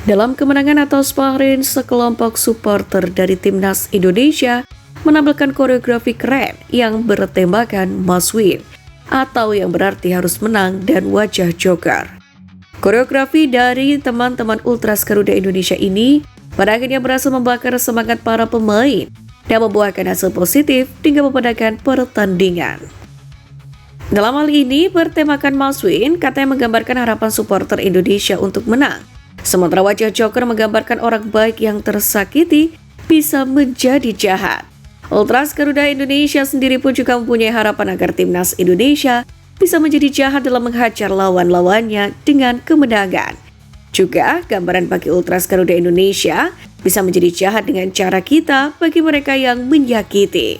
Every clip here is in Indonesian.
Dalam kemenangan atas Bahrain, sekelompok supporter dari Timnas Indonesia menampilkan koreografi keren yang bertemakan must win, atau yang berarti harus menang dan wajah joker. Koreografi dari teman-teman Ultras Garuda Indonesia ini pada akhirnya berhasil membakar semangat para pemain dan membuahkan hasil positif hingga memenangkan pertandingan. Dalam hal ini, bertemakan must win katanya menggambarkan harapan supporter Indonesia untuk menang. Sementara wajah joker menggambarkan orang baik yang tersakiti bisa menjadi jahat. Ultras Garuda Indonesia sendiri pun juga mempunyai harapan agar timnas Indonesia bisa menjadi jahat dalam menghajar lawan-lawannya dengan kemenangan. Juga gambaran bagi Ultras Garuda Indonesia bisa menjadi jahat dengan cara kita bagi mereka yang menyakiti.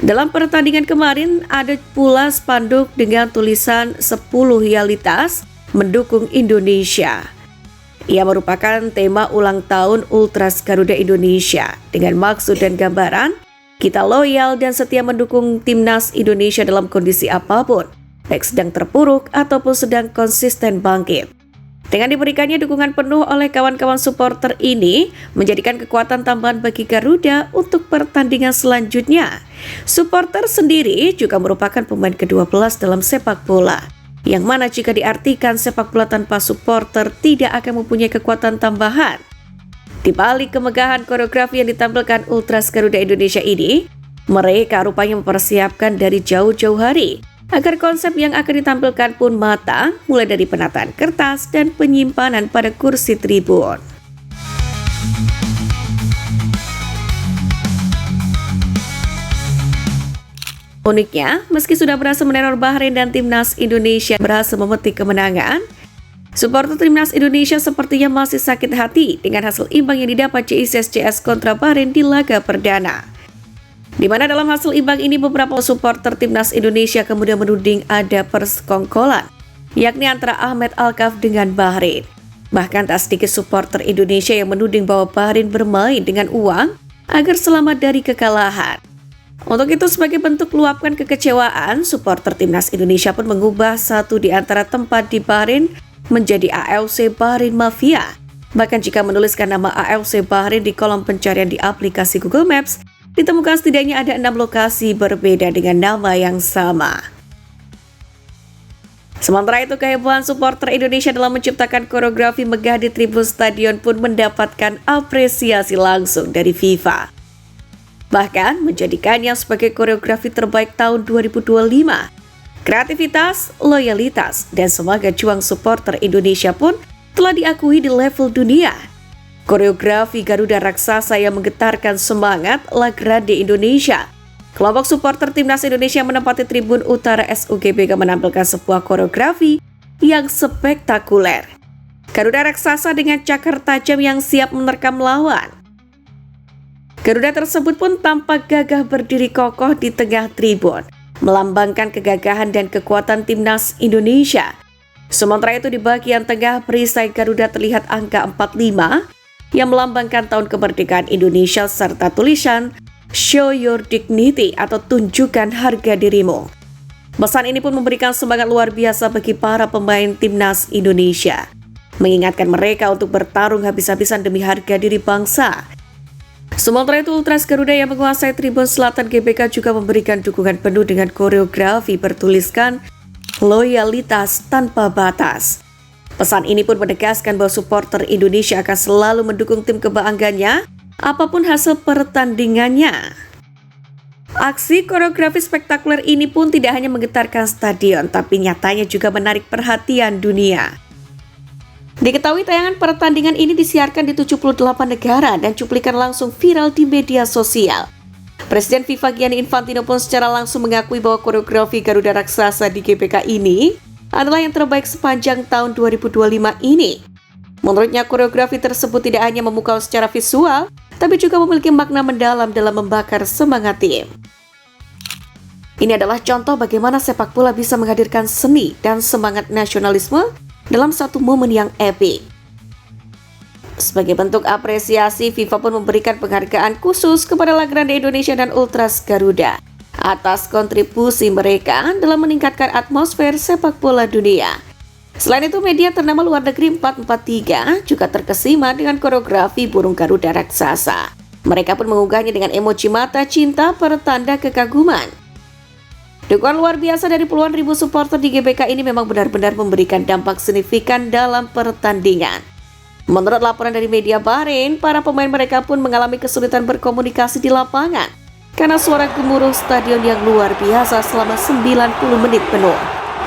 Dalam pertandingan kemarin ada pula spanduk dengan tulisan 10 loyalitas mendukung Indonesia. Ia merupakan tema ulang tahun Ultras Garuda Indonesia dengan maksud dan gambaran kita loyal dan setia mendukung timnas Indonesia dalam kondisi apapun, baik sedang terpuruk ataupun sedang konsisten bangkit. Dengan diberikannya dukungan penuh oleh kawan-kawan supporter ini menjadikan kekuatan tambahan bagi Garuda untuk pertandingan selanjutnya. Supporter sendiri juga merupakan pemain ke-12 dalam sepak bola, yang mana jika diartikan sepak bola tanpa supporter tidak akan mempunyai kekuatan tambahan. Di balik kemegahan koreografi yang ditampilkan Ultras Garuda Indonesia ini, mereka rupanya mempersiapkan dari jauh-jauh hari agar konsep yang akan ditampilkan pun matang, mulai dari penataan kertas dan penyimpanan pada kursi tribun. Uniknya, meski sudah berhasil meneror Bahrain dan timnas Indonesia berhasil memetik kemenangan, supporter timnas Indonesia sepertinya masih sakit hati dengan hasil imbang yang didapat JICS kontra Bahrain di laga perdana. Di mana dalam hasil imbang ini beberapa supporter timnas Indonesia kemudian menuding ada persekongkolan, yakni antara Ahmed Alkaf dengan Bahrain. Bahkan tak sedikit supporter Indonesia yang menuding bahwa Bahrain bermain dengan uang agar selamat dari kekalahan. Untuk itu, sebagai bentuk luapkan kekecewaan, supporter timnas Indonesia pun mengubah satu di antara tempat di Bahrain menjadi AFC Bahrain Mafia. Bahkan jika menuliskan nama AFC Bahrain di kolom pencarian di aplikasi Google Maps, ditemukan setidaknya ada 6 lokasi berbeda dengan nama yang sama. Sementara itu, kehebohan supporter Indonesia dalam menciptakan koreografi megah di tribun stadion pun mendapatkan apresiasi langsung dari FIFA. Bahkan menjadikannya sebagai koreografi terbaik tahun 2025. Kreativitas, loyalitas, dan semangat juang supporter Indonesia pun telah diakui di level dunia. Koreografi Garuda Raksasa yang menggetarkan semangat La Grande Indonesia. Kelompok supporter timnas Indonesia menempati tribun utara SUGBK menampilkan sebuah koreografi yang spektakuler. Garuda Raksasa dengan cakar tajam yang siap menerkam lawan. Garuda tersebut pun tampak gagah berdiri kokoh di tengah tribun, melambangkan kegagahan dan kekuatan timnas Indonesia. Sementara itu di bagian tengah perisai Garuda terlihat angka 45 yang melambangkan tahun kemerdekaan Indonesia serta tulisan Show Your Dignity atau tunjukkan harga dirimu. Pesan ini pun memberikan semangat luar biasa bagi para pemain timnas Indonesia, mengingatkan mereka untuk bertarung habis-habisan demi harga diri bangsa. Sementara itu, Ultras Garuda yang menguasai tribun selatan GBK juga memberikan dukungan penuh dengan koreografi bertuliskan loyalitas tanpa batas. Pesan ini pun menegaskan bahwa supporter Indonesia akan selalu mendukung tim kebanggaannya apapun hasil pertandingannya. Aksi koreografi spektakuler ini pun tidak hanya menggetarkan stadion, tapi nyatanya juga menarik perhatian dunia. Diketahui tayangan pertandingan ini disiarkan di 78 negara dan cuplikan langsung viral di media sosial. Presiden FIFA Gianni Infantino pun secara langsung mengakui bahwa koreografi Garuda Raksasa di GBK ini adalah yang terbaik sepanjang tahun 2025 ini. Menurutnya, koreografi tersebut tidak hanya memukau secara visual, tapi juga memiliki makna mendalam dalam membakar semangat tim. Ini adalah contoh bagaimana sepak bola bisa menghadirkan seni dan semangat nasionalisme dalam satu momen yang epik. Sebagai bentuk apresiasi, FIFA pun memberikan penghargaan khusus kepada La Grande Indonesia dan Ultras Garuda atas kontribusi mereka dalam meningkatkan atmosfer sepak bola dunia. Selain itu, media ternama luar negeri 443 juga terkesima dengan koreografi burung Garuda raksasa. Mereka pun mengunggahnya dengan emoji mata cinta pertanda kekaguman. Dukungan luar biasa dari puluhan ribu supporter di GBK ini memang benar-benar memberikan dampak signifikan dalam pertandingan. Menurut laporan dari media Bahrain, para pemain mereka pun mengalami kesulitan berkomunikasi di lapangan karena suara gemuruh stadion yang luar biasa selama 90 menit penuh.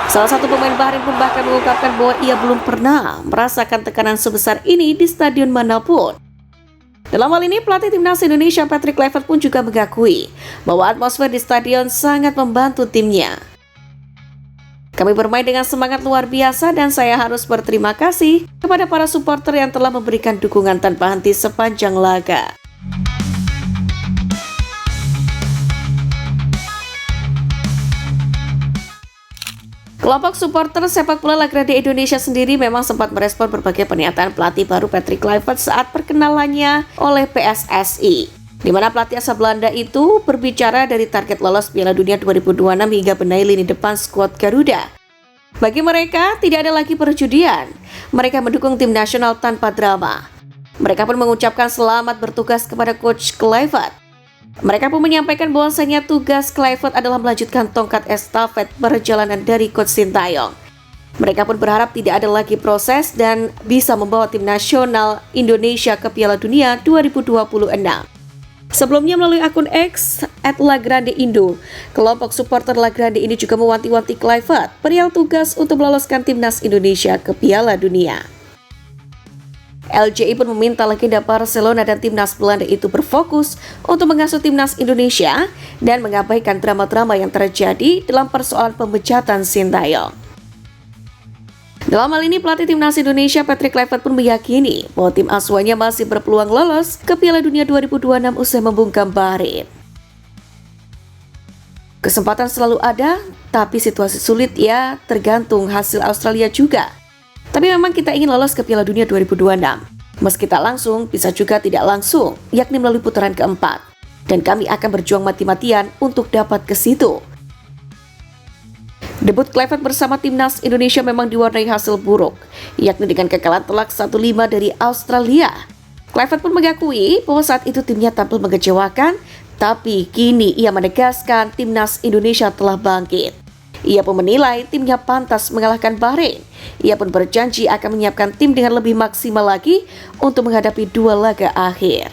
Salah satu pemain Bahrain pun bahkan mengungkapkan bahwa ia belum pernah merasakan tekanan sebesar ini di stadion manapun. Dalam hal ini, pelatih timnas Indonesia Patrick Kluivert pun juga mengakui bahwa atmosfer di stadion sangat membantu timnya. Kami bermain dengan semangat luar biasa dan saya harus berterima kasih kepada para supporter yang telah memberikan dukungan tanpa henti sepanjang laga. Kelompok supporter sepak bola Lagrande Indonesia sendiri memang sempat merespon berbagai pernyataan pelatih baru Patrick Kluivert saat perkenalannya oleh PSSI, di mana pelatih asal Belanda itu berbicara dari target lolos Piala Dunia 2026 hingga benahi lini depan skuad Garuda. Bagi mereka, tidak ada lagi perjudian. Mereka mendukung tim nasional tanpa drama. Mereka pun mengucapkan selamat bertugas kepada Coach Kluivert. Mereka pun menyampaikan bahwasanya tugas Kluivert adalah melanjutkan tongkat estafet perjalanan dari Coach Sintayong. Mereka pun berharap tidak ada lagi proses dan bisa membawa tim nasional Indonesia ke Piala Dunia 2026. Sebelumnya melalui akun X @LagrandeIndo, kelompok supporter Lagrande ini juga mewanti-wanti Kluivert perihal tugas untuk meloloskan timnas Indonesia ke Piala Dunia. LJI pun meminta legenda Barcelona dan timnas Belanda itu berfokus untuk mengasuh timnas Indonesia dan mengabaikan drama-drama yang terjadi dalam persoalan pemecatan Sintayong. Dalam hal ini, pelatih timnas Indonesia Patrick Kluivert pun meyakini bahwa tim asuhannya masih berpeluang lolos ke Piala Dunia 2026 usai membungkam Bahrain. Kesempatan selalu ada, tapi situasi sulit ya tergantung hasil Australia juga. Tapi memang kita ingin lolos ke Piala Dunia 2026. Meski tak langsung, bisa juga tidak langsung, yakni melalui putaran keempat. Dan kami akan berjuang mati-matian untuk dapat ke situ. Debut Kluivert bersama timnas Indonesia memang diwarnai hasil buruk, yakni dengan kekalahan telak 1-5 dari Australia. Kluivert pun mengakui bahwa saat itu timnya tampil mengecewakan, tapi kini ia menegaskan timnas Indonesia telah bangkit. Ia pun menilai timnya pantas mengalahkan Bahrain. Ia pun berjanji akan menyiapkan tim dengan lebih maksimal lagi untuk menghadapi dua laga akhir.